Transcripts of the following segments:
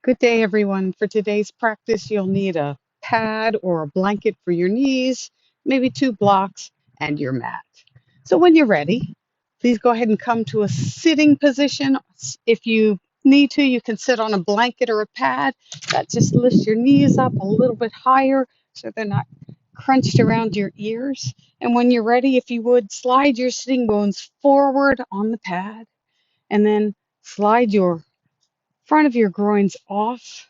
Good day, everyone. For today's practice, you'll need a pad or a blanket for your knees, maybe two blocks, and your mat. So when you're ready, please go ahead and come to a sitting position. If you need to, you can sit on a blanket or a pad. That just lifts your knees up a little bit higher so they're not crunched around your ears. And when you're ready, if you would, slide your sitting bones forward on the pad and then slide your front of your groins off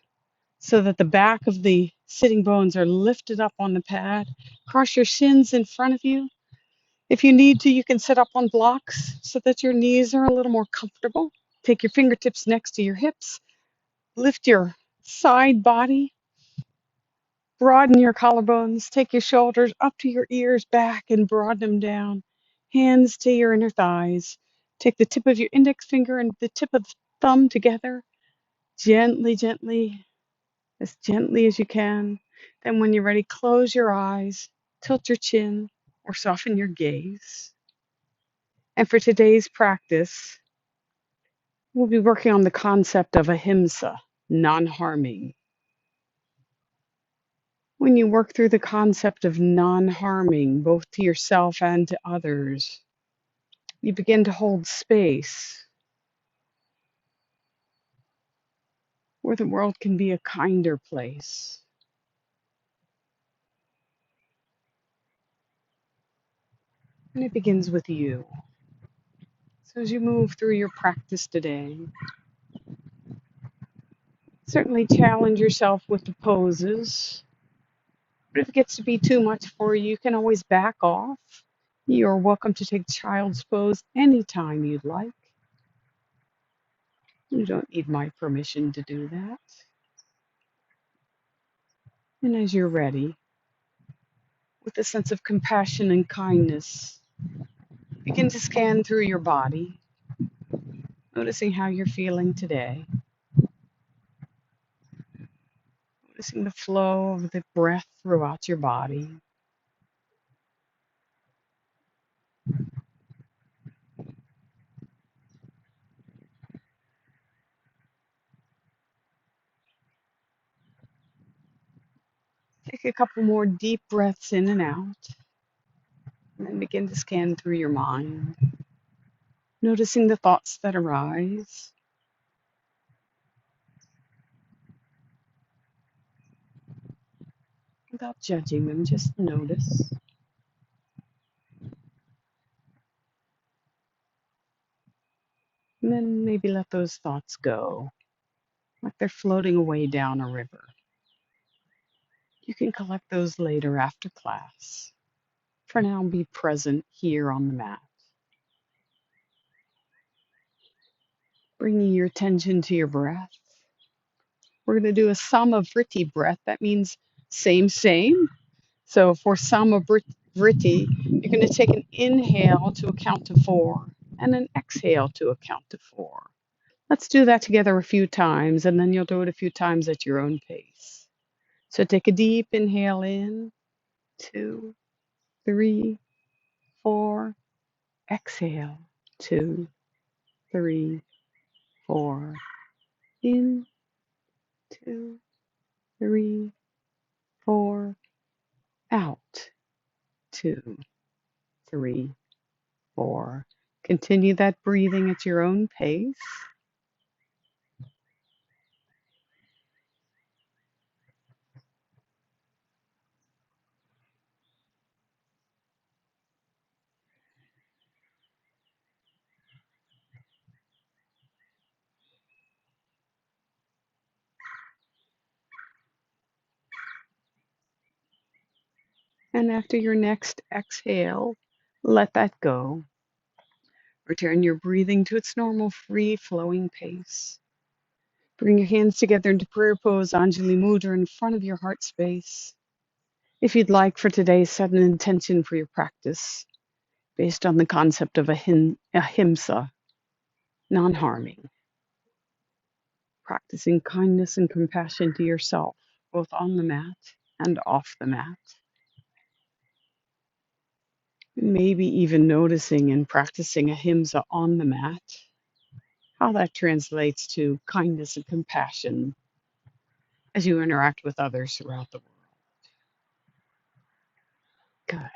so that the back of the sitting bones are lifted up on the pad. Cross your shins in front of you. If you need to, you can sit up on blocks so that your knees are a little more comfortable. Take your fingertips next to your hips. Lift your side body. Broaden your collarbones. Take your shoulders up to your ears back and broaden them down. Hands to your inner thighs. Take the tip of your index finger and the tip of the thumb together. Gently, gently, as gently as you can. Then, when you're ready, close your eyes, tilt your chin, or soften your gaze. And for today's practice, we'll be working on the concept of ahimsa, non harming. When you work through the concept of non harming, both to yourself and to others, you begin to hold space where the world can be a kinder place. And it begins with you. So as you move through your practice today, certainly challenge yourself with the poses. But if it gets to be too much for you, you can always back off. You're welcome to take child's pose anytime you'd like. You don't need my permission to do that. And as you're ready, with a sense of compassion and kindness, begin to scan through your body, noticing how you're feeling today, noticing the flow of the breath throughout your body. Take a couple more deep breaths in and out, and then begin to scan through your mind, noticing the thoughts that arise. Without judging them, just notice. And then maybe let those thoughts go, like they're floating away down a river. You can collect those later after class. For now, be present here on the mat. Bringing your attention to your breath. We're going to do a Samavriti breath. That means same, same. So for Samavriti, you're going to take an inhale to a count to 4 and an exhale to a count to 4. Let's do that together a few times, and then you'll do it a few times at your own pace. So take a deep inhale in, 2, 3, 4. Exhale, 2, 3, 4. In, 2, 3, 4. Out, 2, 3, 4. Continue that breathing at your own pace. And after your next exhale, let that go. Return your breathing to its normal free flowing pace. Bring your hands together into prayer pose, Anjali Mudra, in front of your heart space. If you'd like for today, set an intention for your practice based on the concept of ahimsa, non-harming, practicing kindness and compassion to yourself, both on the mat and off the mat. Maybe even noticing and practicing ahimsa on the mat, how that translates to kindness and compassion as you interact with others throughout the world. Good.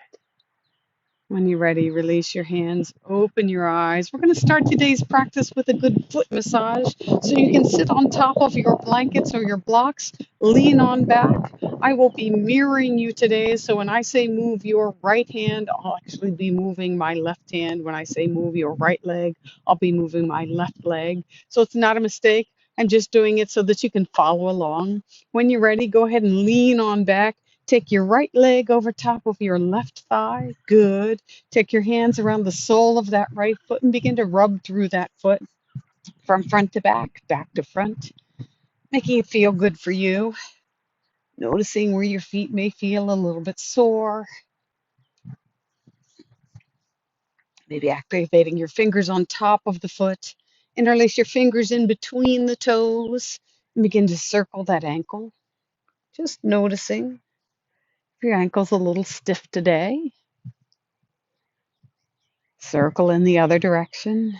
When you're ready, release your hands, open your eyes. We're going to start today's practice with a good foot massage. So you can sit on top of your blankets or your blocks, lean on back. I will be mirroring you today. So when I say move your right hand, I'll actually be moving my left hand. When I say move your right leg, I'll be moving my left leg. So it's not a mistake. I'm just doing it so that you can follow along. When you're ready, go ahead and lean on back. Take your right leg over top of your left thigh. Good. Take your hands around the sole of that right foot and begin to rub through that foot from front to back to front, making it feel good for you. Noticing where your feet may feel a little bit sore, maybe activating your fingers on top of the foot. Interlace your fingers in between the toes and begin to circle that ankle. Just noticing if your ankle's a little stiff today. Circle in the other direction.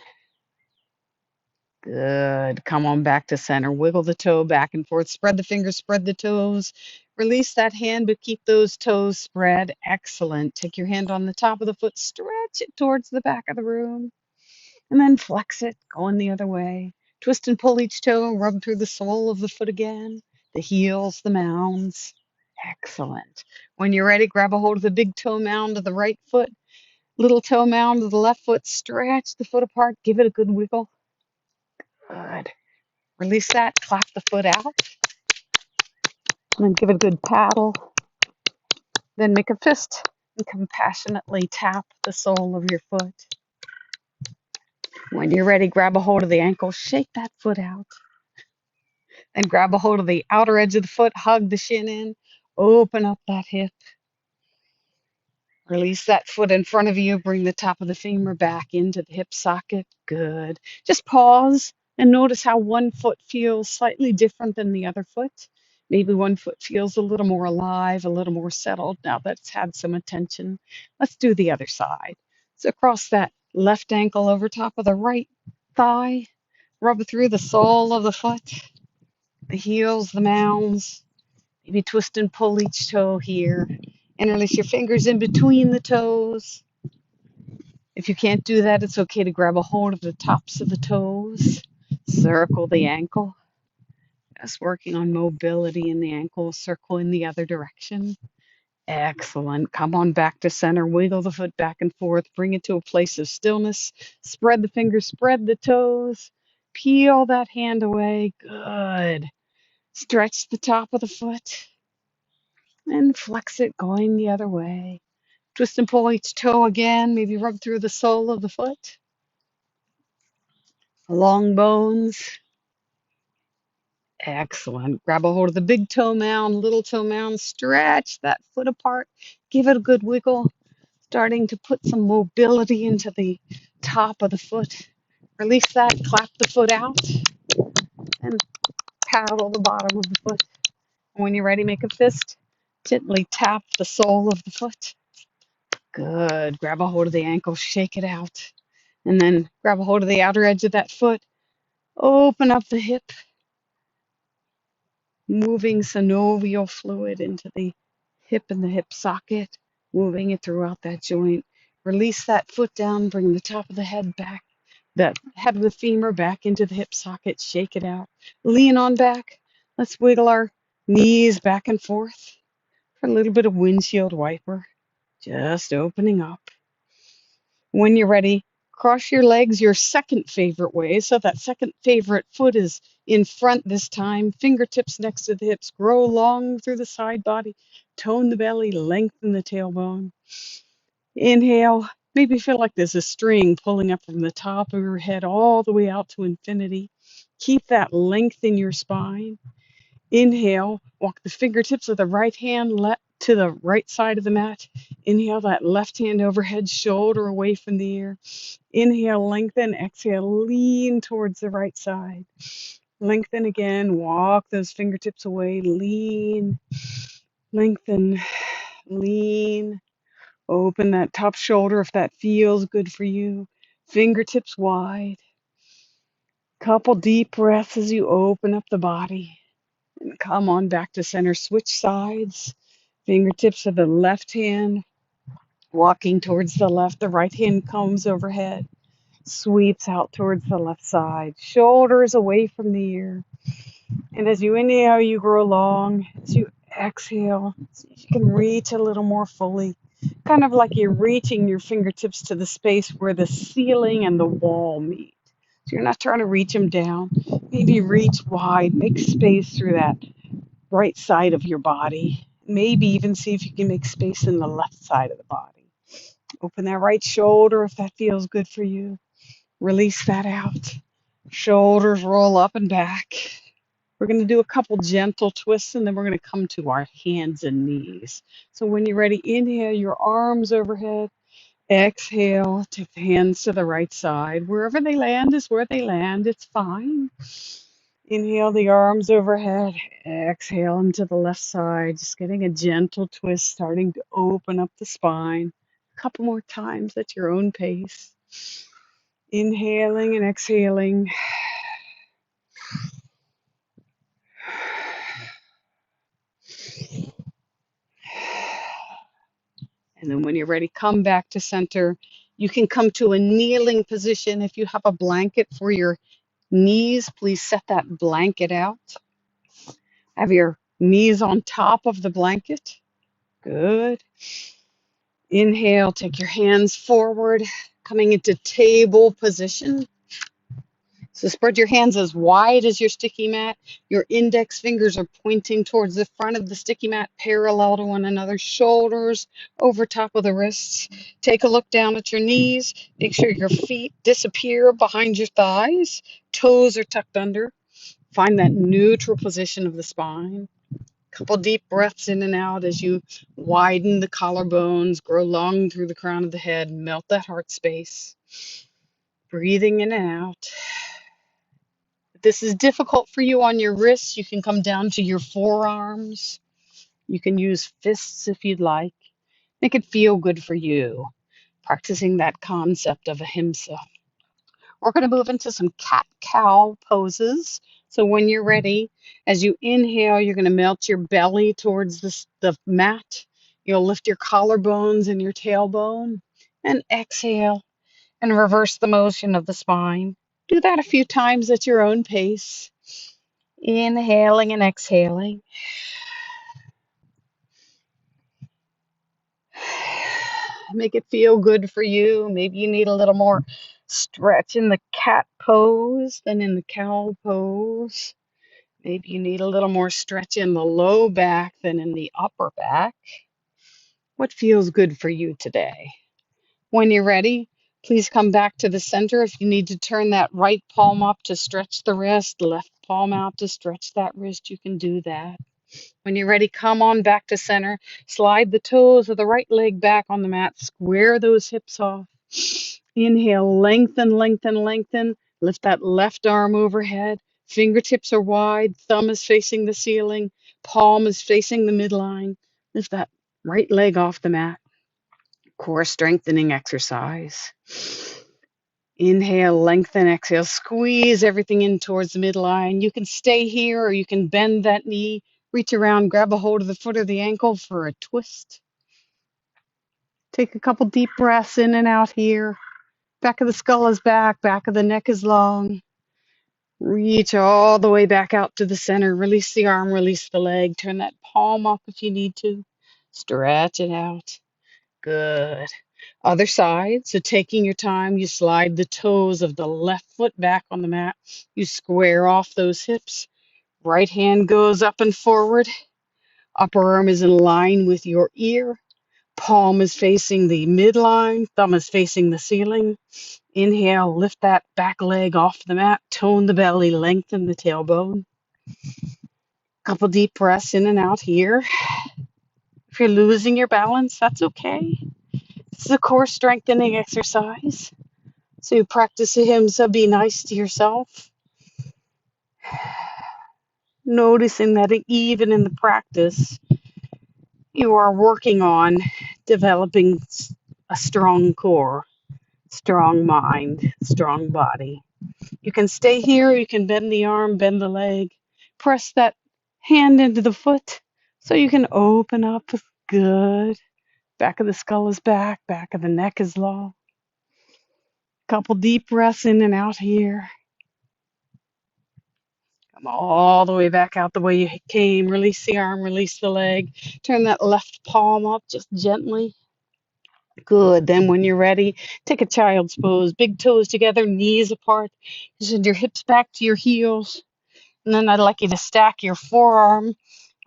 Good. Come on back to center. Wiggle the toe back and forth. Spread the fingers, spread the toes. Release that hand, but keep those toes spread. Excellent. Take your hand on the top of the foot, stretch it towards the back of the room, and then flex it, going the other way. Twist and pull each toe, rub through the sole of the foot again, the heels, the mounds. Excellent. When you're ready, grab a hold of the big toe mound of the right foot, little toe mound of the left foot. Stretch the foot apart, give it a good wiggle. Good. Release that, clap the foot out, and then give it a good paddle. Then make a fist and compassionately tap the sole of your foot. When you're ready, grab a hold of the ankle, shake that foot out, and grab a hold of the outer edge of the foot, hug the shin in, open up that hip. Release that foot in front of you. Bring the top of the femur back into the hip socket. Good. Just pause and notice how one foot feels slightly different than the other foot. Maybe one foot feels a little more alive, a little more settled now that it's had some attention. Let's do the other side. So cross that left ankle over top of the right thigh. Rub through the sole of the foot, the heels, the mounds. Maybe twist and pull each toe here. Interlace your fingers in between the toes. If you can't do that, it's okay to grab a hold of the tops of the toes. Circle the ankle. Just working on mobility in the ankle. Circle in the other direction. Excellent. Come on back to center. Wiggle the foot back and forth. Bring it to a place of stillness. Spread the fingers, spread the toes. Peel that hand away. Good. Stretch the top of the foot and flex it going the other way. Twist and pull each toe again. Maybe rub through the sole of the foot. Long bones. Excellent. Grab a hold of the big toe mound, little toe mound. Stretch that foot apart. Give it a good wiggle. Starting to put some mobility into the top of the foot. Release that. Clap the foot out. And paddle the bottom of the foot. When you're ready, make a fist. Gently tap the sole of the foot. Good. Grab a hold of the ankle. Shake it out. And then grab a hold of the outer edge of that foot. Open up the hip, moving synovial fluid into the hip and the hip socket, moving it throughout that joint. Release that foot down, bring the top of the head back, that head of the femur back into the hip socket, shake it out. Lean on back. Let's wiggle our knees back and forth for a little bit of windshield wiper, just opening up. When you're ready, cross your legs your second favorite way. So that second favorite foot is in front this time. Fingertips next to the hips. Grow long through the side body. Tone the belly. Lengthen the tailbone. Inhale. Maybe feel like there's a string pulling up from the top of your head all the way out to infinity. Keep that length in your spine. Inhale, walk the fingertips of the right hand to the right side of the mat. Inhale that left hand overhead, shoulder away from the ear. Inhale, lengthen. Exhale, lean towards the right side. Lengthen again. Walk those fingertips away. Lean, lengthen, lean. Open that top shoulder if that feels good for you. Fingertips wide. Couple deep breaths as you open up the body. And come on back to center. Switch sides. Fingertips of the left hand walking towards the left. The right hand comes overhead, sweeps out towards the left side. Shoulders away from the ear. And as you inhale, you grow long. As you exhale, you can reach a little more fully. Kind of like you're reaching your fingertips to the space where the ceiling and the wall meet. So you're not trying to reach them down. Maybe reach wide, make space through that right side of your body. Maybe even see if you can make space in the left side of the body. Open that right shoulder if that feels good for you. Release that out. Shoulders roll up and back. We're going to do a couple gentle twists and then we're going to come to our hands and knees. So when you're ready, inhale your arms overhead. Exhale, take the hands to the right side. Wherever they land is where they land. It's fine. Inhale the arms overhead. Exhale them to the left side. Just getting a gentle twist, starting to open up the spine. A couple more times at your own pace. Inhaling and exhaling. And then when you're ready, come back to center. You can come to a kneeling position. If you have a blanket for your knees, please set that blanket out. Have your knees on top of the blanket. Good. Inhale, take your hands forward, coming into table position. So spread your hands as wide as your sticky mat. Your index fingers are pointing towards the front of the sticky mat, parallel to one another, shoulders over top of the wrists. Take a look down at your knees. Make sure your feet disappear behind your thighs. Toes are tucked under. Find that neutral position of the spine. Couple deep breaths in and out as you widen the collarbones, grow long through the crown of the head, melt that heart space. Breathing in and out. If this is difficult for you on your wrists, you can come down to your forearms. You can use fists if you'd like. Make it feel good for you, practicing that concept of ahimsa. We're going to move into some cat-cow poses. So when you're ready, as you inhale, you're going to melt your belly towards the mat. You'll lift your collarbones and your tailbone. And exhale and reverse the motion of the spine. Do that a few times at your own pace. Inhaling and exhaling. Make it feel good for you. Maybe you need a little more stretch in the cat pose than in the cow pose. Maybe you need a little more stretch in the low back than in the upper back. What feels good for you today? When you're ready, please come back to the center. If you need to turn that right palm up to stretch the wrist, left palm out to stretch that wrist, you can do that. When you're ready, come on back to center. Slide the toes of the right leg back on the mat. Square those hips off. Inhale, lengthen, lengthen, lengthen. Lift that left arm overhead. Fingertips are wide. Thumb is facing the ceiling. Palm is facing the midline. Lift that right leg off the mat. Core strengthening exercise. Inhale, lengthen, exhale, squeeze everything in towards the midline. You can stay here or you can bend that knee, reach around, grab a hold of the foot or the ankle for a twist. Take a couple deep breaths in and out here. Back of the skull is back of the neck is long. Reach all the way back out to the center. Release the arm, release the leg. Turn that palm up if you need to. Stretch it out. Good. Other side. So taking your time, you slide the toes of the left foot back on the mat. You square off those hips. Right hand goes up and forward. Upper arm is in line with your ear. Palm is facing the midline. Thumb is facing the ceiling. Inhale, lift that back leg off the mat. Tone the belly, lengthen the tailbone. Couple deep breaths in and out here. If you're losing your balance, that's okay. This is a core strengthening exercise. So you practice ahimsa, be nice to yourself. Noticing that even in the practice, you are working on developing a strong core, strong mind, strong body. You can stay here, you can bend the arm, bend the leg, press that hand into the foot so you can open up. Good. Back of the skull is back of the neck is long. Couple deep breaths in and out here. Come all the way back out the way you came. Release the arm, release the leg. Turn that left palm up just gently. Good. Then when you're ready, take a child's pose. Big toes together, knees apart. Send your hips back to your heels. And then I'd like you to stack your forearm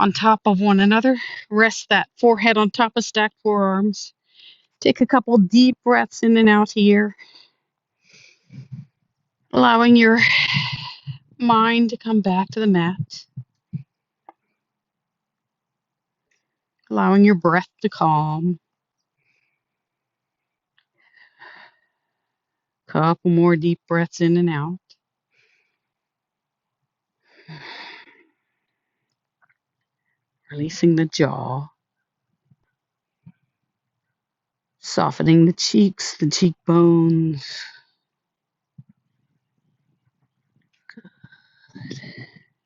on top of one another. Rest that forehead on top of stacked forearms. Take a couple deep breaths in and out here, allowing your mind to come back to the mat, allowing your breath to calm. Couple more deep breaths in and out. Releasing the jaw, softening the cheeks, the cheekbones.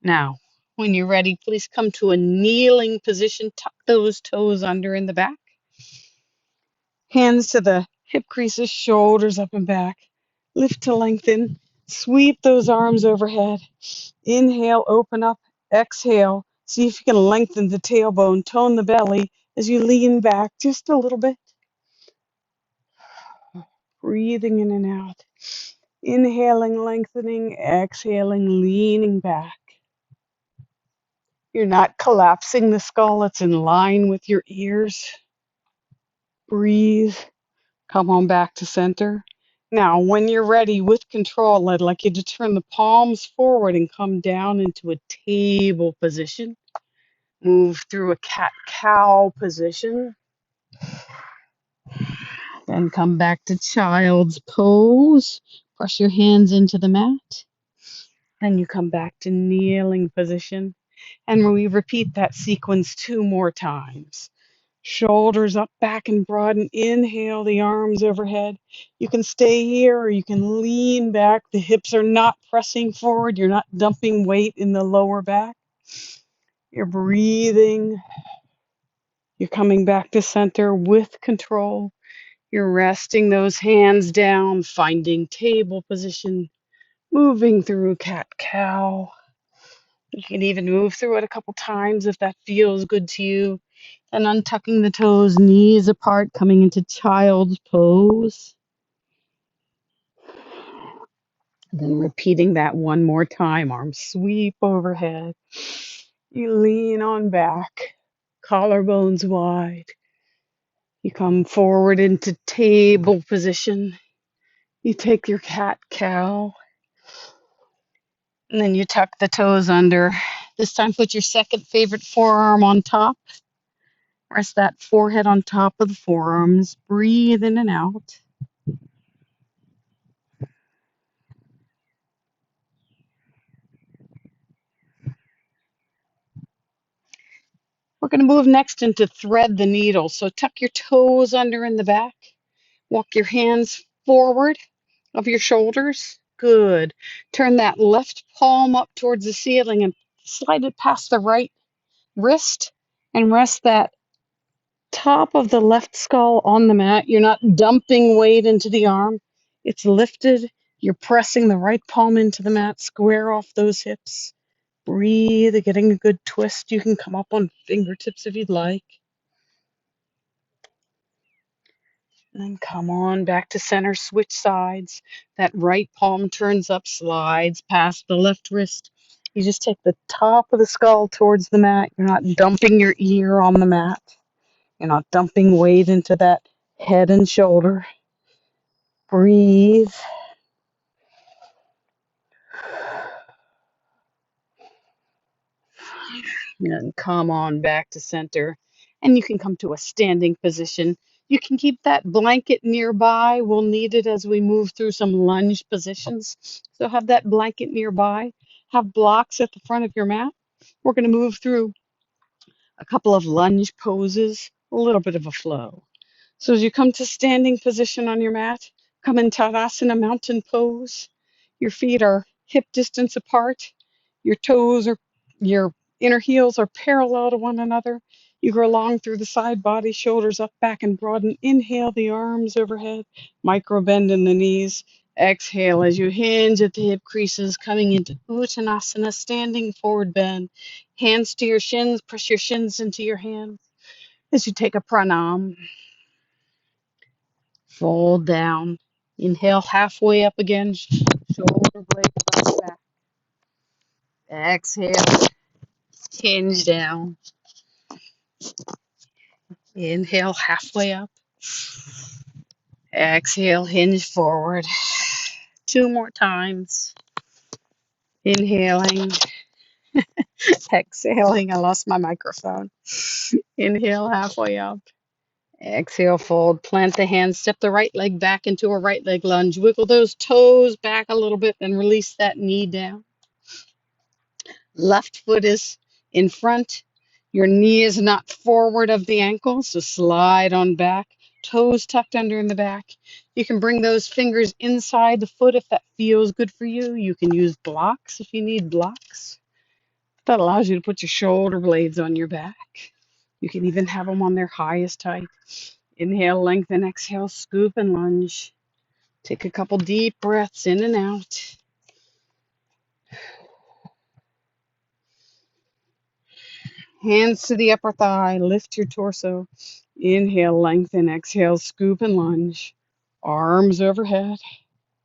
Now, when you're ready, please come to a kneeling position. Tuck those toes under in the back. Hands to the hip creases, shoulders up and back. Lift to lengthen. Sweep those arms overhead. Inhale, open up. Exhale. See if you can lengthen the tailbone, tone the belly as you lean back just a little bit. Breathing in and out. Inhaling, lengthening. Exhaling, leaning back. You're not collapsing the skull. It's in line with your ears. Breathe. Come on back to center. Now, when you're ready with control, I'd like you to turn the palms forward and come down into a table position. Move through a cat-cow position. Then come back to child's pose. Press your hands into the mat. Then you come back to kneeling position. And we repeat that sequence 2 more times. Shoulders up, back, and broaden. Inhale, the arms overhead. You can stay here or you can lean back. The hips are not pressing forward. You're not dumping weight in the lower back. You're breathing. You're coming back to center with control. You're resting those hands down, finding table position, moving through cat-cow. You can even move through it a couple times if that feels good to you. And untucking the toes, knees apart, coming into child's pose. Then repeating that one more time. Arms sweep overhead. You lean on back, collarbones wide. You come forward into table position. You take your cat-cow. And then you tuck the toes under. This time put your second favorite forearm on top. Rest that forehead on top of the forearms. Breathe in and out. We're going to move next into thread the needle. So tuck your toes under in the back. Walk your hands forward of your shoulders. Good. Turn that left palm up towards the ceiling and slide it past the right wrist and rest that top of the left skull on the mat. You're not dumping weight into the arm. It's lifted. You're pressing the right palm into the mat. Square off those hips. Breathe, getting a good twist. You can come up on fingertips if you'd like. And then come on back to center, switch sides. That right palm turns up, slides past the left wrist. You just take the top of the skull towards the mat. You're not dumping your ear on the mat. You're not dumping weight into that head and shoulder. Breathe. And come on back to center. And you can come to a standing position. You can keep that blanket nearby. We'll need it as we move through some lunge positions. So have that blanket nearby. Have blocks at the front of your mat. We're going to move through a couple of lunge poses, a little bit of a flow. So as you come to standing position on your mat, come in Tadasana mountain pose. Your feet are hip distance apart. Your toes are, your Inner heels are parallel to one another. You grow long through the side body, shoulders up, back, and broaden. Inhale the arms overhead, micro bend in the knees. Exhale as you hinge at the hip creases, coming into Uttanasana, standing forward bend. Hands to your shins, press your shins into your hands. As you take a pranam, fold down. Inhale halfway up again, shoulder blades up back. Exhale, hinge down. Inhale halfway up. Exhale, hinge forward. Two more times. Inhaling, exhaling. I lost my microphone. Inhale halfway up. Exhale, fold. Plant the hands. Step the right leg back into a right leg lunge. Wiggle those toes back a little bit, then release that knee down. Left foot is in front. Your knee is not forward of the ankle, so slide on back. Toes tucked under in the back. You can bring those fingers inside the foot if that feels good for you. You can use blocks if you need blocks. That allows you to put your shoulder blades on your back. You can even have them on their highest height. Inhale, lengthen, exhale, scoop and lunge. Take a couple deep breaths in and out. Hands to the upper thigh, lift your torso. Inhale, lengthen, exhale, scoop and lunge. Arms overhead.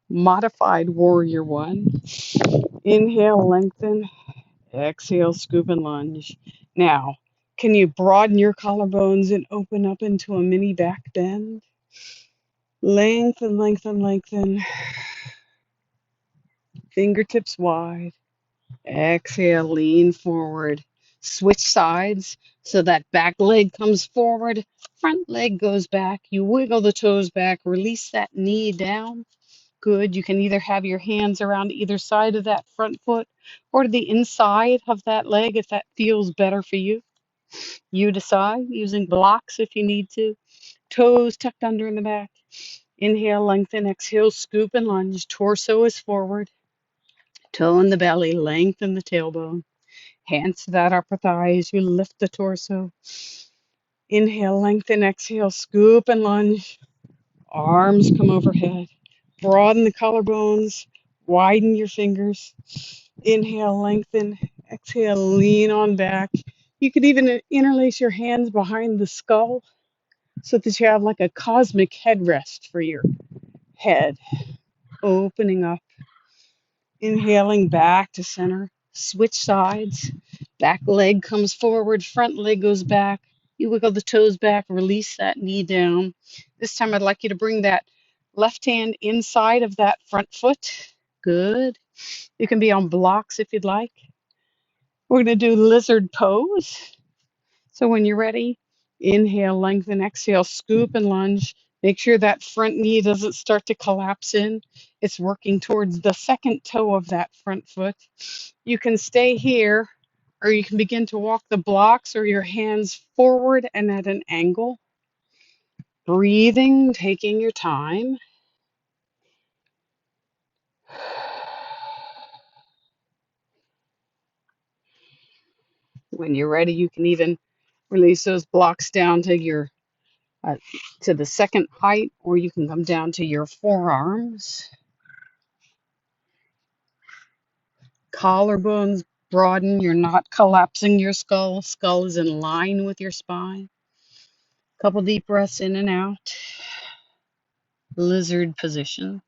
Modified warrior one. Inhale, lengthen, exhale, scoop and lunge. Now, can you broaden your collarbones and open up into a mini back bend? Lengthen, lengthen, lengthen. Fingertips wide. Exhale, lean forward. Switch sides so that back leg comes forward, front leg goes back. You wiggle the toes back, release that knee down. Good. You can either have your hands around either side of that front foot or to the inside of that leg if that feels better for you. You decide, using blocks if you need to. Toes tucked under in the back. Inhale, lengthen, exhale, scoop and lunge. Torso is forward. Toe in the belly, lengthen the tailbone. Hands to that upper thigh as you lift the torso. Inhale, lengthen, exhale, scoop and lunge. Arms come overhead. Broaden the collarbones. Widen your fingers. Inhale, lengthen. Exhale, lean on back. You could even interlace your hands behind the skull so that you have like a cosmic headrest for your head. Opening up. Inhaling back to center. Switch sides. Back leg comes forward, front leg goes back. You wiggle the toes back, release that knee down. This time I'd like you to bring that left hand inside of that front foot. Good. You can be on blocks if you'd like. We're going to do lizard pose. So when you're ready, inhale, lengthen, exhale, scoop and lunge. Make sure that front knee doesn't start to collapse in. It's working towards the second toe of that front foot. You can stay here, or you can begin to walk the blocks or your hands forward and at an angle. Breathing, taking your time. When you're ready, you can even release those blocks down to your to the second height, or you can come down to your forearms. Collarbones broaden. You're not collapsing your skull. Skull is in line with your spine. Couple deep breaths in and out. Lizard position.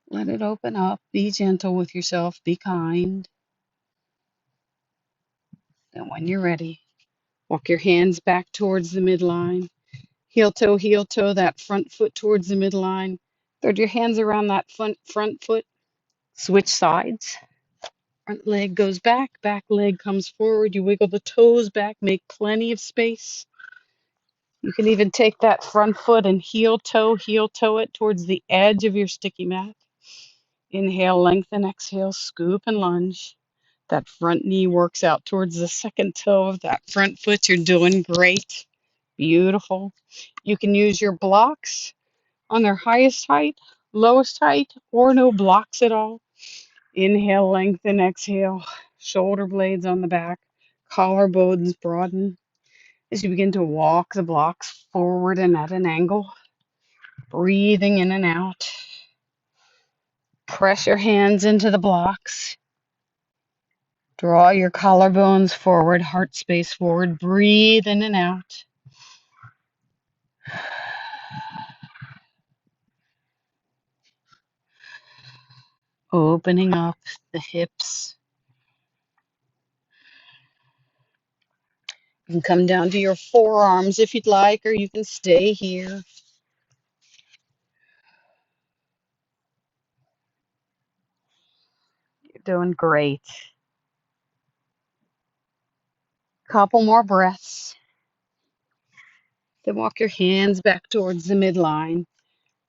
Let it open up. Be gentle with yourself. Be kind. And when you're ready, walk your hands back towards the midline. Heel toe, that front foot towards the midline. Throw your hands around that front foot. Switch sides. Front leg goes back leg comes forward. You wiggle the toes back, make plenty of space. You can even take that front foot and heel toe it towards the edge of your sticky mat. Inhale, lengthen, exhale, scoop and lunge. That front knee works out towards the second toe of that front foot. You're doing great. Beautiful. You can use your blocks on their highest height, Lowest height or no blocks at all. Inhale, lengthen, exhale. Shoulder blades on the back, collarbones broaden. As you begin to walk the blocks forward and at an angle, breathing in and out. Press your hands into the blocks. Draw your collarbones forward, heart space forward. Breathe in and out. Opening up the hips. You can come down to your forearms if you'd like, or you can stay here. You're doing great. Couple more breaths. Then walk your hands back towards the midline.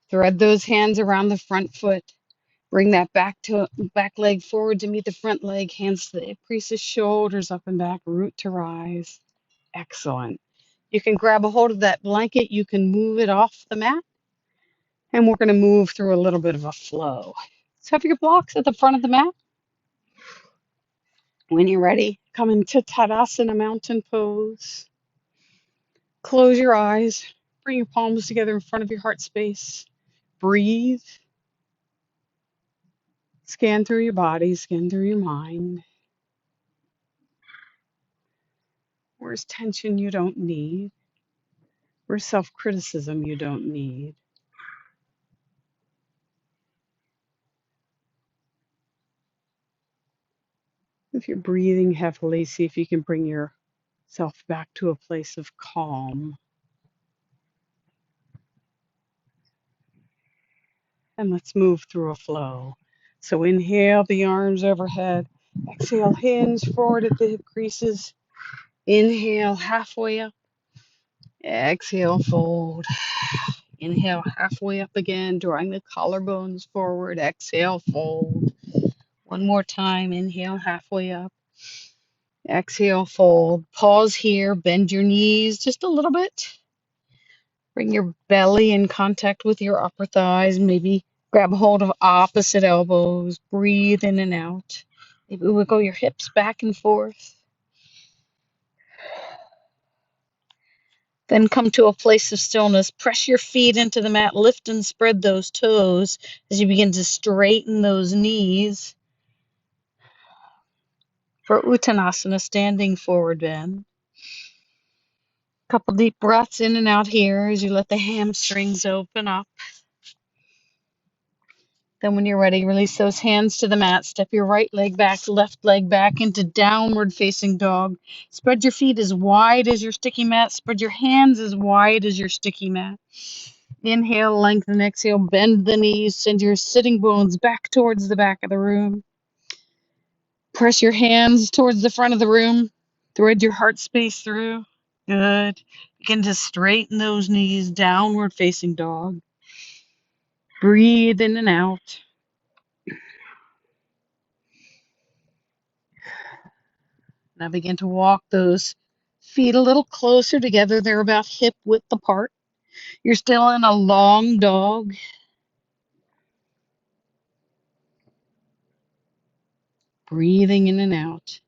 Thread those hands around the front foot. Bring that back leg forward to meet the front leg. Hands to the hip creases, shoulders up and back, root to rise. Excellent. You can grab a hold of that blanket. You can move it off the mat. And we're going to move through a little bit of a flow. So have your blocks at the front of the mat. When you're ready, come into Tadasana Mountain Pose. Close your eyes. Bring your palms together in front of your heart space. Breathe. Scan through your body, scan through your mind. Where's tension you don't need? Where's self-criticism you don't need? If you're breathing heavily, see if you can bring yourself back to a place of calm. And let's move through a flow. So inhale, the arms overhead. Exhale, hands forward at the hip creases. Inhale, halfway up. Exhale, fold. Inhale, halfway up again, drawing the collarbones forward. Exhale, fold. One more time. Inhale, halfway up. Exhale, fold. Pause here. Bend your knees just a little bit. Bring your belly in contact with your upper thighs. Maybe grab hold of opposite elbows. Breathe in and out. Maybe wiggle your hips back and forth. Then come to a place of stillness. Press your feet into the mat. Lift and spread those toes as you begin to straighten those knees for Uttanasana, standing forward bend. Couple deep breaths in and out here as you let the hamstrings open up. Then when you're ready, release those hands to the mat. Step your right leg back, left leg back into downward facing dog. Spread your feet as wide as your sticky mat. Spread your hands as wide as your sticky mat. Inhale, lengthen, exhale, bend the knees. Send your sitting bones back towards the back of the room. Press your hands towards the front of the room. Thread your heart space through. Good. Begin to straighten those knees, downward facing dog. Breathe in and out. Now begin to walk those feet a little closer together. They're about hip width apart. You're still in a long dog. Breathing in and out.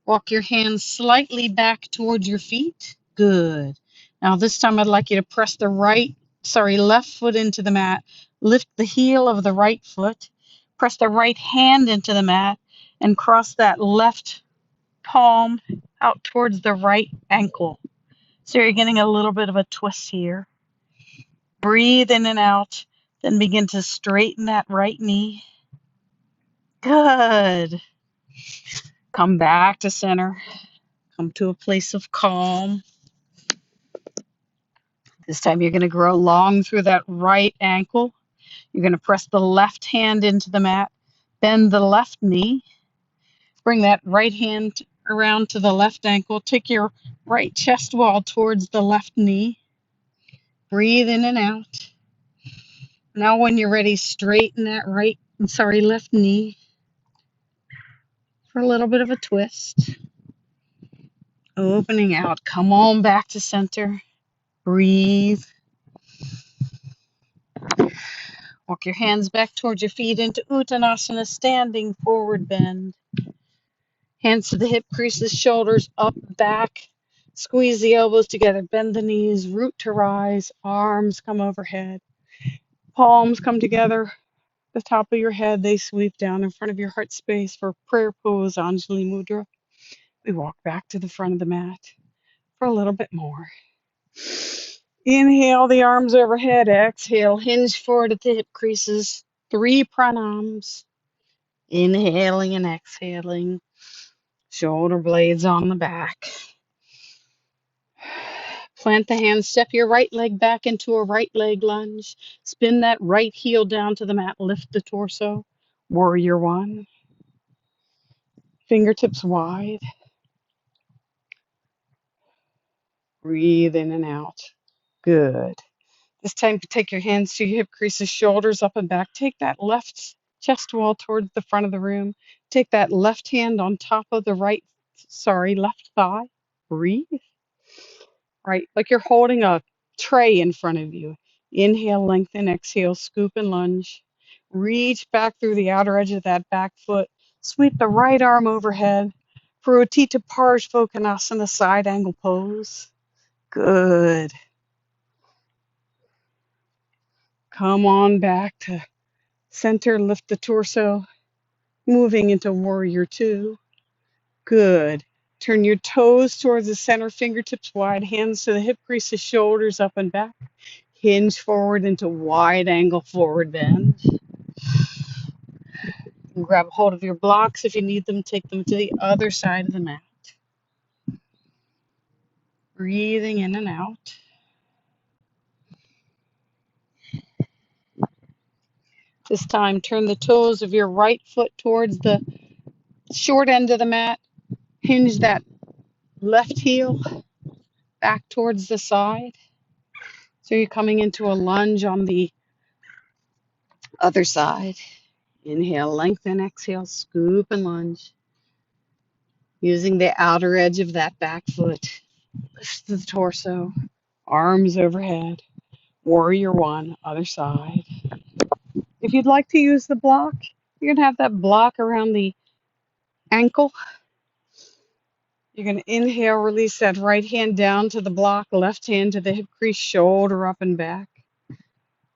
Walk your hands slightly back towards your feet. Good. Now this time I'd like you to press the left foot into the mat. Lift the heel of the right foot. Press the right hand into the mat and cross that left palm out towards the right ankle. So you're getting a little bit of a twist here. Breathe in and out. Then begin to straighten that right knee. Good. Come back to center. Come to a place of calm. This time you're going to grow long through that right ankle. You're going to press the left hand into the mat. Bend the left knee. Bring that right hand around to the left ankle. Take your right chest wall towards the left knee. Breathe in and out. Now when you're ready, straighten that left knee for a little bit of a twist. Opening out. Come on back to center. Breathe. Walk your hands back towards your feet into Uttanasana, standing forward bend. Hands to the hip creases, shoulders up, back. Squeeze the elbows together, bend the knees, root to rise, arms come overhead. Palms come together, the top of your head, they sweep down in front of your heart space for prayer pose, Anjali Mudra. We walk back to the front of the mat for a little bit more. Inhale the arms overhead, exhale, hinge forward at the hip creases, 3 pranams. Inhaling and exhaling, shoulder blades on the back. Plant the hands, step your right leg back into a right leg lunge. Spin that right heel down to the mat, lift the torso. Warrior one. Fingertips wide. Breathe in and out. Good. This time, take your hands to your hip creases, shoulders up and back. Take that left chest wall towards the front of the room. Take that left hand on top of the left thigh. Breathe. Right, like you're holding a tray in front of you. Inhale, lengthen, exhale, scoop and lunge. Reach back through the outer edge of that back foot. Sweep the right arm overhead for Utthita Parshvottanasana, side angle pose. Good. Come on back to center, lift the torso, moving into warrior two. Good. Turn your toes towards the center, fingertips wide, hands to the hip creases, shoulders up and back. Hinge forward into wide angle forward bend. And grab hold of your blocks if you need them. Take them to the other side of the mat. Breathing in and out. This time, turn the toes of your right foot towards the short end of the mat. Hinge that left heel back towards the side. So you're coming into a lunge on the other side. Inhale, lengthen, exhale, scoop and lunge. Using the outer edge of that back foot. Lift the torso, arms overhead. Warrior one, other side. If you'd like to use the block, you're going to have that block around the ankle. You're going to inhale, release that right hand down to the block, left hand to the hip crease, shoulder up and back.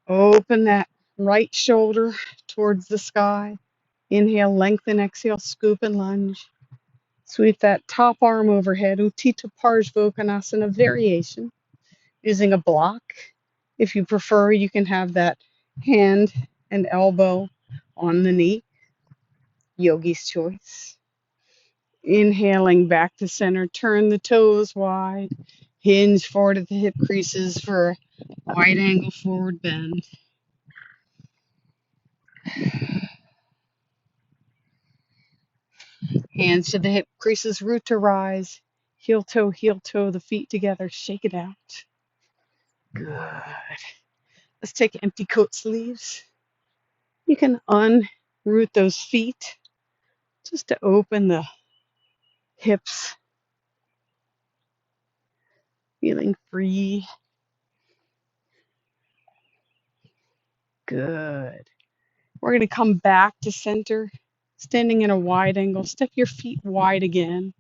Open that right shoulder towards the sky. Inhale, lengthen, exhale, scoop and lunge. Sweep that top arm overhead, Utthita Parshvottanasana variation, using a block. If you prefer, you can have that hand and elbow on the knee, yogi's choice. Inhaling back to center, turn the toes wide, hinge forward at the hip creases for a wide angle forward bend. Hands to the hip creases, root to rise, heel toe, the feet together, shake it out. Good. Let's take empty coat sleeves. You can unroot those feet just to open the hips, feeling free. Good. We're going to come back to center, standing in a wide angle. Step your feet wide again.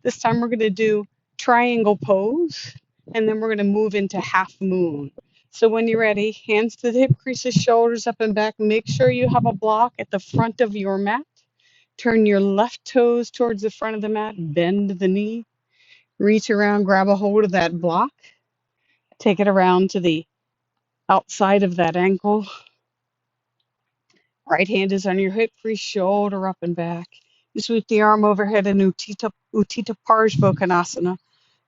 This time we're going to do triangle pose, and then we're going to move into half moon. So when you're ready, hands to the hip creases, shoulders up and back. Make sure you have a block at the front of your mat. Turn your left toes towards the front of the mat. Bend the knee. Reach around, grab a hold of that block. Take it around to the outside of that ankle. Right hand is on your hip crease, shoulder up and back. You sweep the arm overhead in Utthita Parshvottanasana.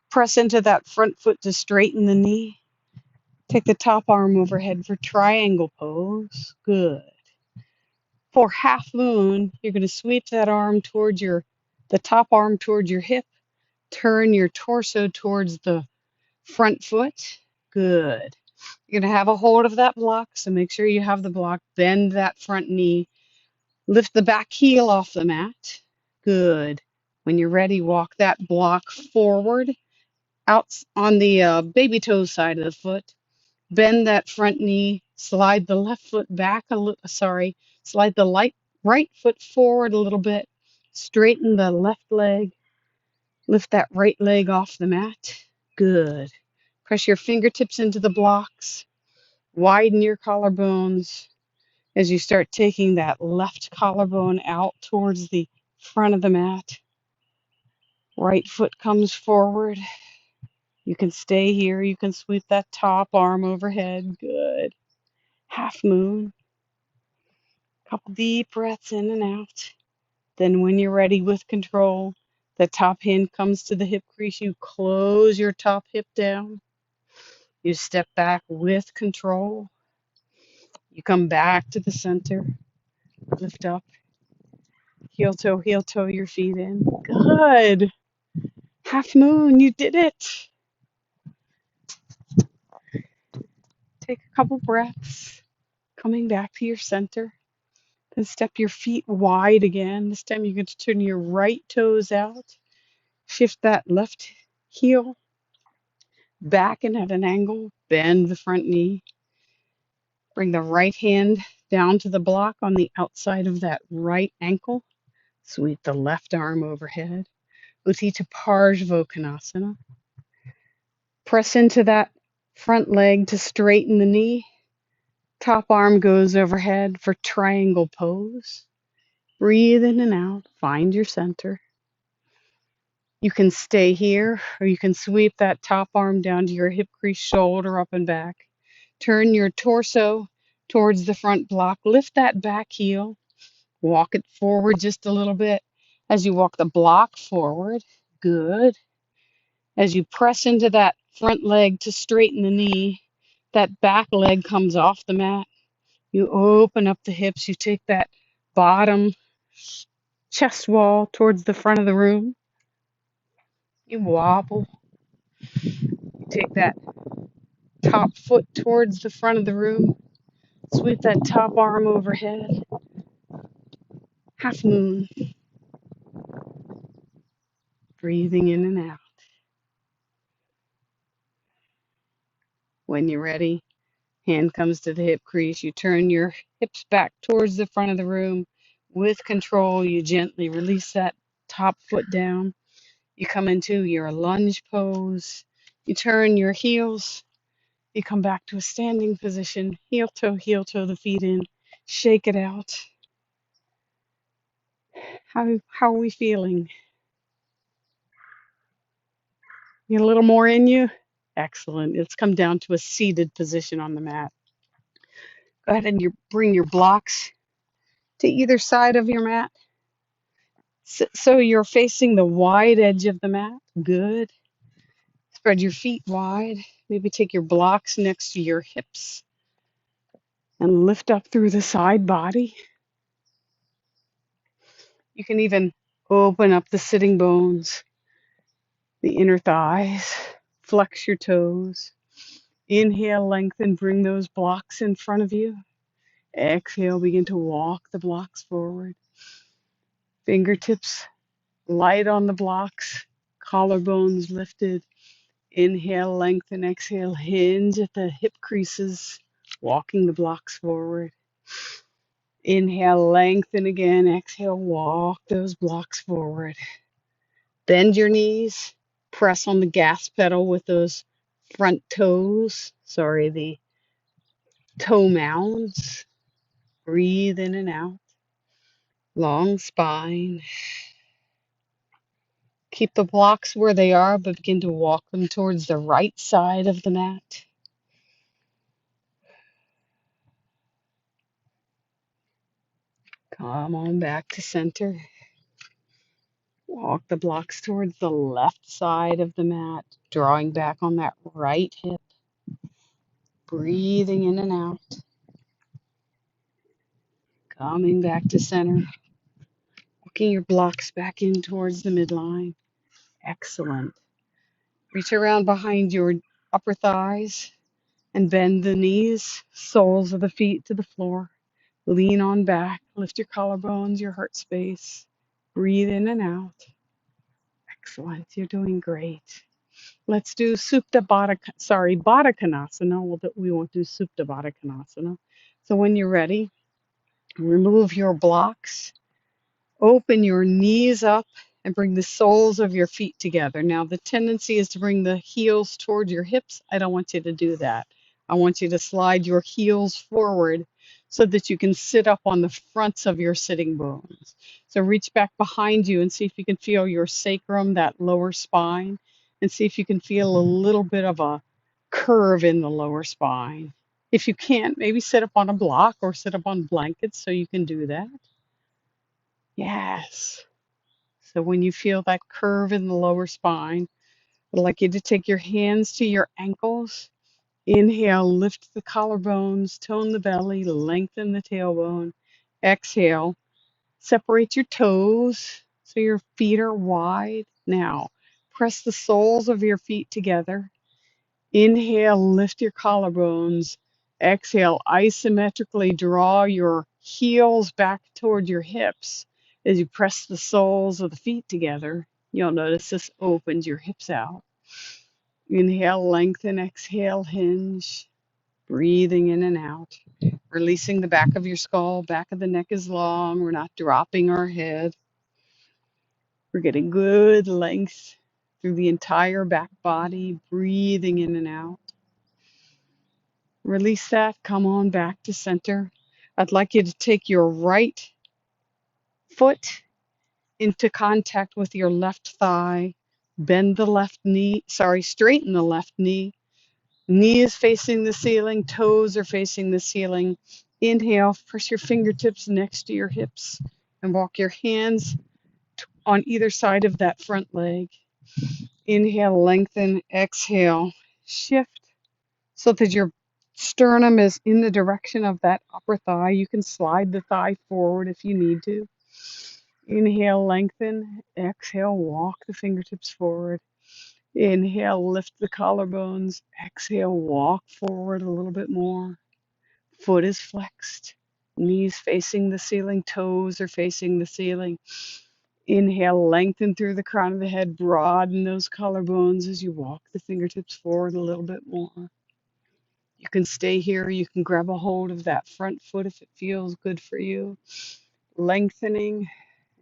Press into that front foot to straighten the knee. Take the top arm overhead for triangle pose. Good. For half moon, you're going to sweep that arm towards the top arm towards your hip. Turn your torso towards the front foot. Good. You're going to have a hold of that block, so make sure you have the block. Bend that front knee. Lift the back heel off the mat. Good. When you're ready, walk that block forward, out on the baby toe side of the foot. Bend that front knee. Slide the left foot back a little, sorry, slide the right foot forward a little bit. Straighten the left leg. Lift that right leg off the mat. Good. Press your fingertips into the blocks. Widen your collarbones as you start taking that left collarbone out towards the front of the mat. Right foot comes forward. You can stay here. You can sweep that top arm overhead. Good. Half moon. Couple deep breaths in and out. Then when you're ready with control, the top hand comes to the hip crease. You close your top hip down. You step back with control. You come back to the center. Lift up. Heel toe your feet in. Good. Half moon, you did it. Take a couple breaths. Coming back to your center. Then step your feet wide again. This time you're going to turn your right toes out. Shift that left heel back and at an angle. Bend the front knee. Bring the right hand down to the block on the outside of that right ankle. Sweep the left arm overhead. Utthita Parshvottanasana. Press into that front leg to straighten the knee. Top arm goes overhead for triangle pose. Breathe in and out. Find your center. You can stay here, or you can sweep that top arm down to your hip crease, shoulder up and back. Turn your torso towards the front block. Lift that back heel. Walk it forward just a little bit. As you walk the block forward, good. As you press into that front leg to straighten the knee, that back leg comes off the mat. You open up the hips. You take that bottom chest wall towards the front of the room. You wobble. You take that top foot towards the front of the room. Sweep that top arm overhead. Half moon. Breathing in and out. When you're ready, hand comes to the hip crease. You turn your hips back towards the front of the room. With control, you gently release that top foot down. You come into your lunge pose. You turn your heels. You come back to a standing position. Heel toe the feet in. Shake it out. How are we feeling? Get a little more in you? Excellent. Let's come down to a seated position on the mat. Go ahead and bring your blocks to either side of your mat. So you're facing the wide edge of the mat. Good. Spread your feet wide. Maybe take your blocks next to your hips and lift up through the side body. You can even open up the sitting bones, the inner thighs. Flex your toes. Inhale, lengthen, bring those blocks in front of you. Exhale, begin to walk the blocks forward. Fingertips light on the blocks, collarbones lifted. Inhale, lengthen, exhale, hinge at the hip creases, walking the blocks forward. Inhale, lengthen again, exhale, walk those blocks forward. Bend your knees, press on the gas pedal with those front toes, the toe mounds. Breathe in and out. Long spine. Keep the blocks where they are, but begin to walk them towards the right side of the mat. Come on back to center. Walk the blocks towards the left side of the mat, drawing back on that right hip. Breathing in and out. Coming back to center. Walking your blocks back in towards the midline. Excellent. Reach around behind your upper thighs and bend the knees, soles of the feet to the floor. Lean on back, lift your collarbones, your heart space. Breathe in and out. Excellent. You're doing great. Let's do Supta Baddha, sorry, Baddha Konasana. We won't do Supta Baddha Konasana. So when you're ready, remove your blocks. Open your knees up and bring the soles of your feet together. Now, the tendency is to bring the heels toward your hips. I don't want you to do that. I want you to slide your heels forward so that you can sit up on the fronts of your sitting bones. So reach back behind you and see if you can feel your sacrum, that lower spine, and see if you can feel a little bit of a curve in the lower spine. If you can't, maybe sit up on a block or sit up on blankets so you can do that. Yes. So when you feel that curve in the lower spine, I'd like you to take your hands to your ankles. Inhale, lift the collarbones, tone the belly, lengthen the tailbone. Exhale, separate your toes so your feet are wide. Now, press the soles of your feet together. Inhale, lift your collarbones. Exhale, isometrically draw your heels back toward your hips. As you press the soles of the feet together, you'll notice this opens your hips out. Inhale, lengthen, exhale, hinge. Breathing in and out. Releasing the back of your skull. Back of the neck is long. We're not dropping our head. We're getting good length through the entire back body. Breathing in and out. Release that. Come on back to center. I'd like you to take your right foot into contact with your left thigh. Bend the left knee, straighten the left knee. Knee is facing the ceiling, toes are facing the ceiling. Inhale, press your fingertips next to your hips and walk your hands on either side of that front leg. Inhale, lengthen, exhale, shift so that your sternum is in the direction of that upper thigh. You can slide the thigh forward if you need to. Inhale, lengthen. Exhale, walk the fingertips forward. Inhale, lift the collarbones. Exhale, walk forward a little bit more. Foot is flexed. Knees facing the ceiling. Toes are facing the ceiling. Inhale, lengthen through the crown of the head. Broaden those collarbones as you walk the fingertips forward a little bit more. You can stay here. You can grab a hold of that front foot if it feels good for you. Lengthening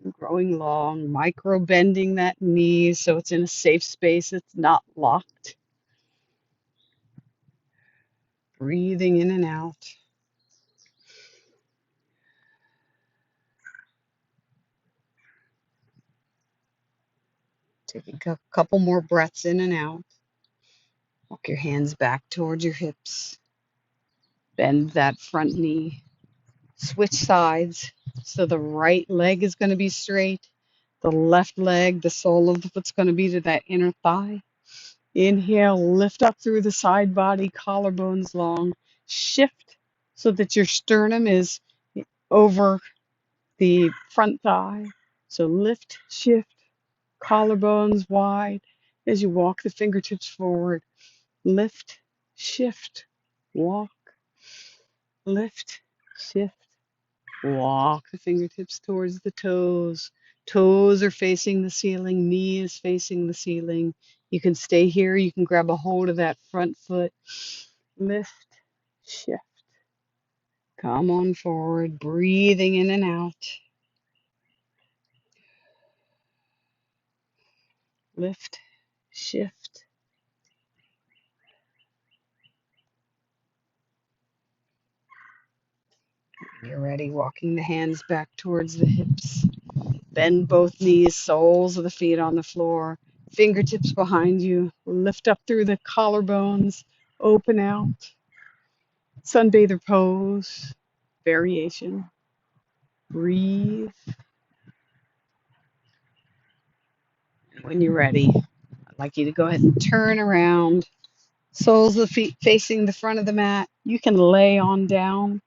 and growing long, micro bending that knee so it's in a safe space. It's not locked. Breathing in and out. Taking a couple more breaths in and out. Walk your hands back towards your hips. Bend that front knee. Switch sides. So the right leg is going to be straight. The left leg, the sole of the foot's going to be to that inner thigh. Inhale, lift up through the side body, collarbones long. Shift so that your sternum is over the front thigh. So lift, shift, collarbones wide as you walk the fingertips forward. Lift, shift, walk, lift, shift, walk the fingertips towards the toes. Toes are facing the ceiling, knee is facing the ceiling. You can stay here, you can grab a hold of that front foot. Lift, shift, come on forward, breathing in and out. Lift, shift. You're ready, walking the hands back towards the hips. Bend both knees, soles of the feet on the floor, fingertips behind you. Lift up through the collarbones, open out. Sunbather pose, variation. Breathe. When you're ready, I'd like you to go ahead and turn around. Soles of the feet facing the front of the mat. You can lay on down.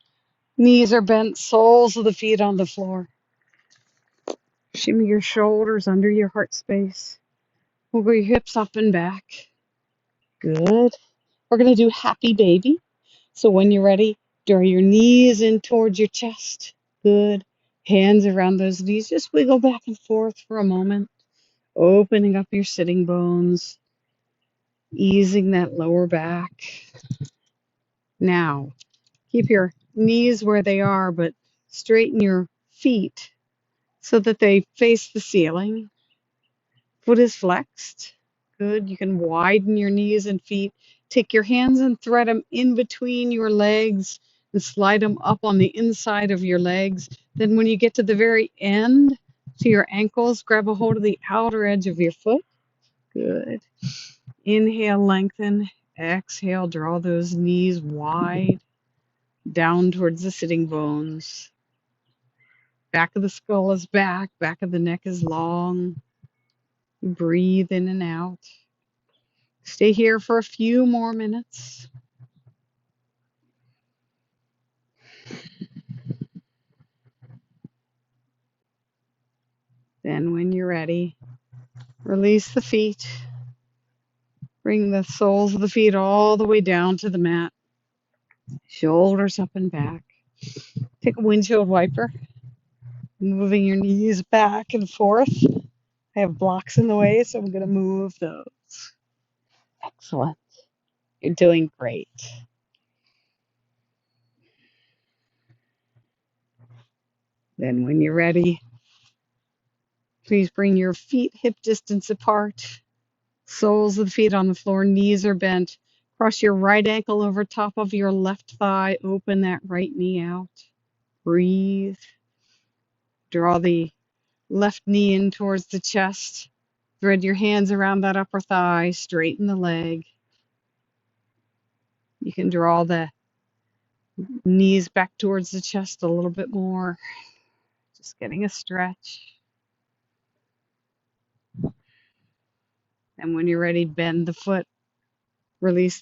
Knees are bent, soles of the feet on the floor. Shimmy your shoulders under your heart space. Wiggle your hips up and back. Good. We're going to do happy baby. So when you're ready, draw your knees in towards your chest. Good. Hands around those knees. Just wiggle back and forth for a moment. Opening up your sitting bones. easing that lower back. Now, keep your knees where they are, but straighten your feet so that they face the ceiling. Foot is flexed. Good. You can widen your knees and feet. Take your hands and thread them in between your legs and slide them up on the inside of your legs. Then when you get to the very end, to your ankles, grab a hold of the outer edge of your foot. Good. Inhale, lengthen. Exhale, draw those knees wide down towards the sitting bones. Back of the skull is back of the neck is long. Breathe in and out. Stay here for a few more minutes. Then, when you're ready, release the feet. Bring the soles of the feet all the way down to the mat. Shoulders up and back. Take a windshield wiper, moving your knees back and forth. I have blocks in the way, so I'm going to move those. Excellent. You're doing great. Then, when you're ready, please bring your feet hip distance apart. Soles of the feet on the floor, knees are bent. Cross your right ankle over top of your left thigh. Open that right knee out. Breathe. Draw the left knee in towards the chest. Thread your hands around that upper thigh. Straighten the leg. You can draw the knees back towards the chest a little bit more. Just getting a stretch. And when you're ready, bend the foot. Release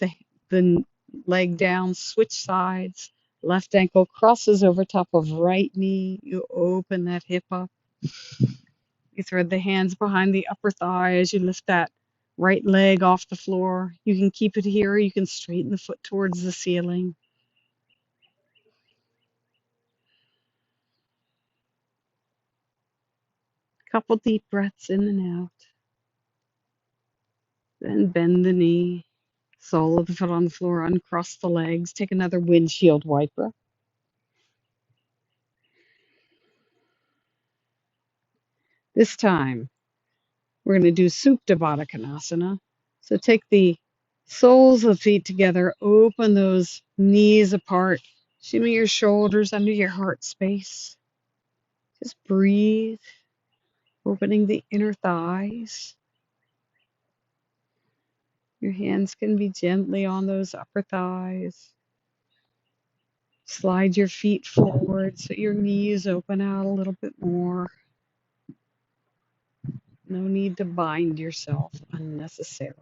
the leg down. Switch sides. Left ankle crosses over top of right knee. You open that hip up. You thread the hands behind the upper thigh as you lift that right leg off the floor. You can keep it here. You can straighten the foot towards the ceiling. Couple deep breaths in and out. Then bend the knee. Sole of the foot on the floor. Uncross the legs. Take another windshield wiper. This time, we're going to do Supta Baddha Konasana. So take the soles of the feet together, open those knees apart, shimmy your shoulders under your heart space. Just breathe, opening the inner thighs. Your hands can be gently on those upper thighs. Slide your feet forward so your knees open out a little bit more. No need to bind yourself unnecessarily.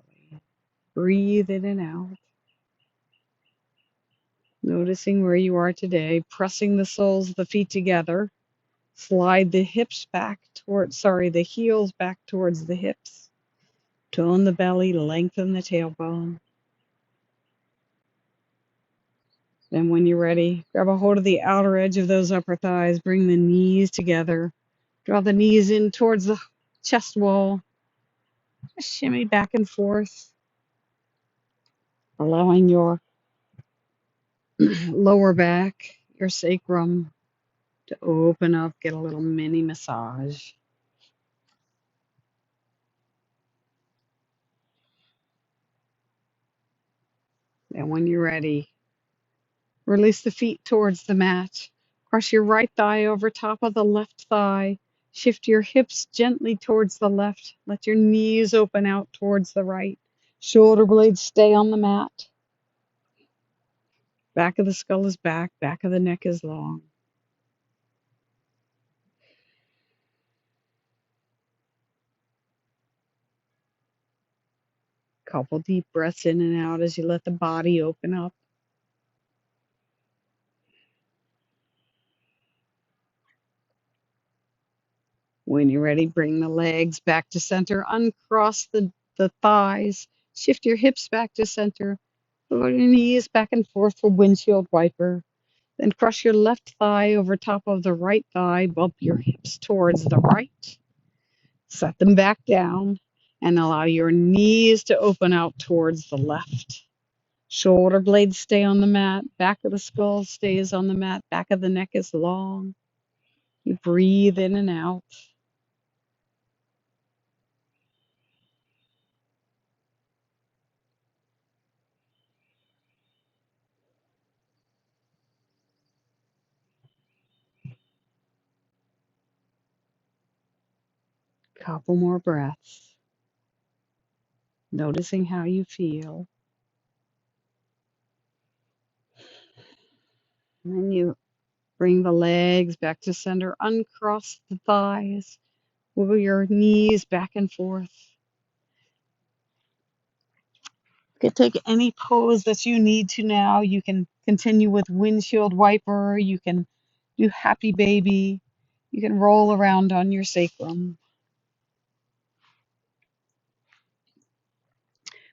Breathe in and out. Noticing where you are today, pressing the soles of the feet together. Slide the heels back towards the hips. Tone the belly, lengthen the tailbone. Then when you're ready, grab a hold of the outer edge of those upper thighs. Bring the knees together. Draw the knees in towards the chest wall. Shimmy back and forth, allowing your lower back, your sacrum, to open up, get a little mini massage. And when you're ready, release the feet towards the mat. Cross your right thigh over top of the left thigh. Shift your hips gently towards the left. Let your knees open out towards the right. Shoulder blades stay on the mat. Back of the skull is back of the neck is long. Couple deep breaths in and out as you let the body open up. When you're ready, bring the legs back to center. Uncross the thighs. Shift your hips back to center. Pull your knees back and forth for windshield wiper. Then cross your left thigh over top of the right thigh. Bump your hips towards the right. Set them back down. And allow your knees to open out towards the left. Shoulder blades stay on the mat. Back of the skull stays on the mat. Back of the neck is long. You breathe in and out. Couple more breaths. Noticing how you feel. And then you bring the legs back to center. Uncross the thighs. Wiggle your knees back and forth. You can take any pose that you need to now. You can continue with windshield wiper. You can do happy baby. You can roll around on your sacrum.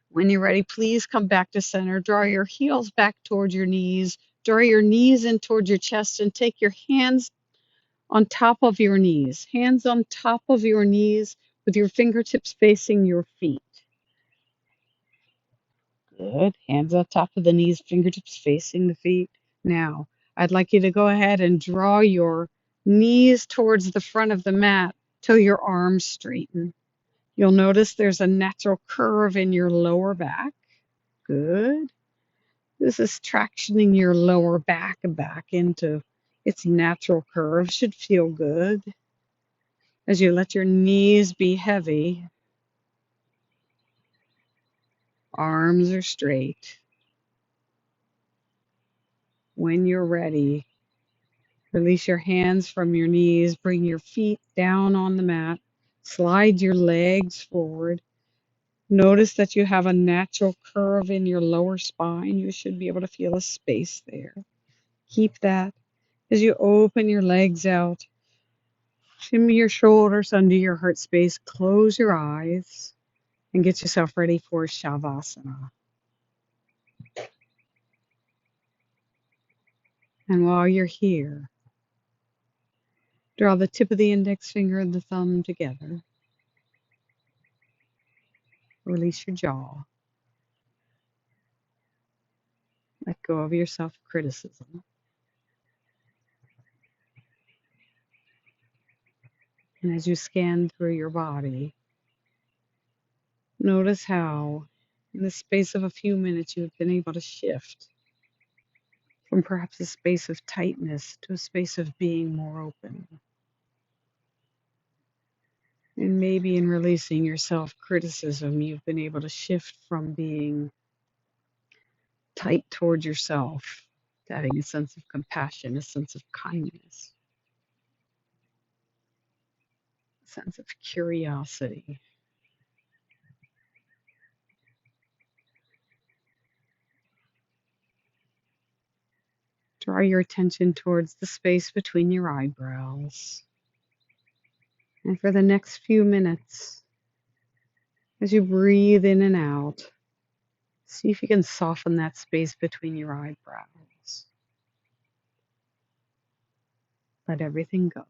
When you're ready, please come back to center. Draw your heels back towards your knees. Draw your knees in towards your chest and take your hands on top of your knees. Hands on top of your knees with your fingertips facing your feet. Good. Hands on top of the knees, fingertips facing the feet. Now, I'd like you to go ahead and draw your knees towards the front of the mat till your arms straighten. You'll notice there's a natural curve in your lower back. Good. This is tractioning your lower back into its natural curve. Should feel good. As you let your knees be heavy, arms are straight. When you're ready, release your hands from your knees, bring your feet down on the mat, slide your legs forward. Notice that you have a natural curve in your lower spine. You should be able to feel a space there. Keep that. As you open your legs out, shimmy your shoulders under your heart space, close your eyes, and get yourself ready for Shavasana. And while you're here, draw the tip of the index finger and the thumb together. Release your jaw. Let go of your self-criticism. And as you scan through your body, notice how in the space of a few minutes you've been able to shift from perhaps a space of tightness to a space of being more open. And maybe in releasing your self-criticism, you've been able to shift from being tight towards yourself to having a sense of compassion, a sense of kindness, a sense of curiosity. Draw your attention towards the space between your eyebrows. And for the next few minutes, as you breathe in and out, see if you can soften that space between your eyebrows. Let everything go.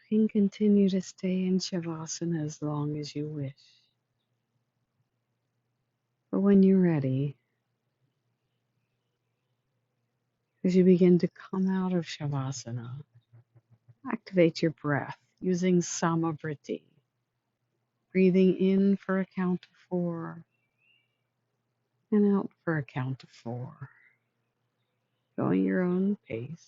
You can continue to stay in Shavasana as long as you wish. But when you're ready, As you begin to come out of Shavasana, activate your breath using Samavriti. Breathing in for a count of 4 and out for a count of 4. Going your own pace.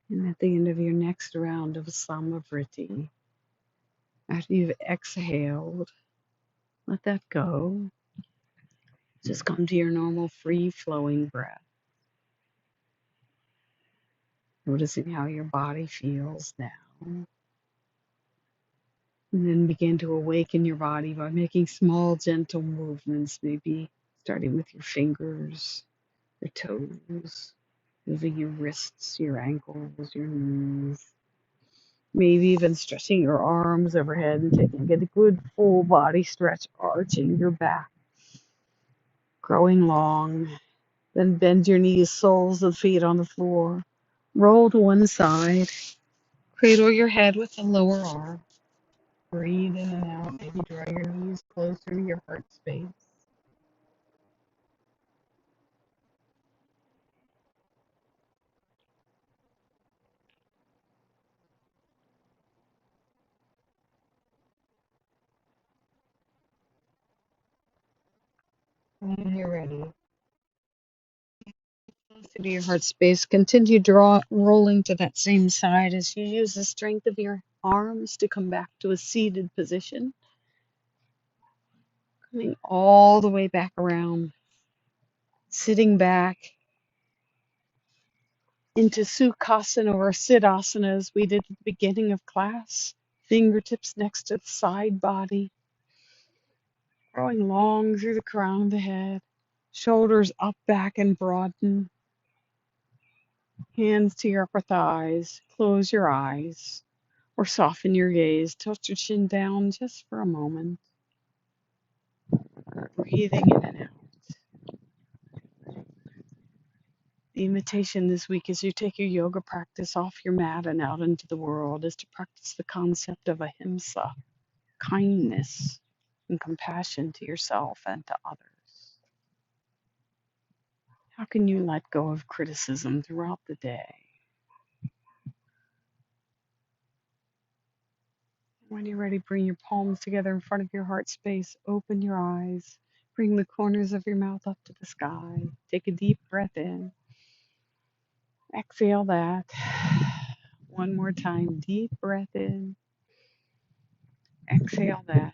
And at the end of your next round of Samavriti, after you've exhaled, let that go. Just come to your normal free flowing breath. Noticing how your body feels now. And then begin to awaken your body by making small, gentle movements, maybe starting with your fingers, your toes, moving your wrists, your ankles, your knees. Maybe even stretching your arms overhead and taking a good full body stretch, arching your back, growing long. Then bend your knees, soles of the feet on the floor. Roll to one side. Cradle your head with the lower arm. Breathe in and out. Maybe draw your knees closer to your heart space. When you're ready, closer to your heart space, continue rolling to that same side as you use the strength of your arms to come back to a seated position. Coming all the way back around, sitting back into Sukhasana or Siddhasana as we did at the beginning of class. Fingertips next to the side body, growing long through the crown of the head, shoulders up, back, and broaden. Hands to your upper thighs. Close your eyes or soften your gaze. Tilt your chin down just for a moment. Breathing in and out. The invitation this week as you take your yoga practice off your mat and out into the world is to practice the concept of ahimsa, kindness and compassion to yourself and to others. How can you let go of criticism throughout the day? When you're ready, bring your palms together in front of your heart space. Open your eyes. Bring the corners of your mouth up to the sky. Take a deep breath in. Exhale that. One more time. Deep breath in. Exhale that.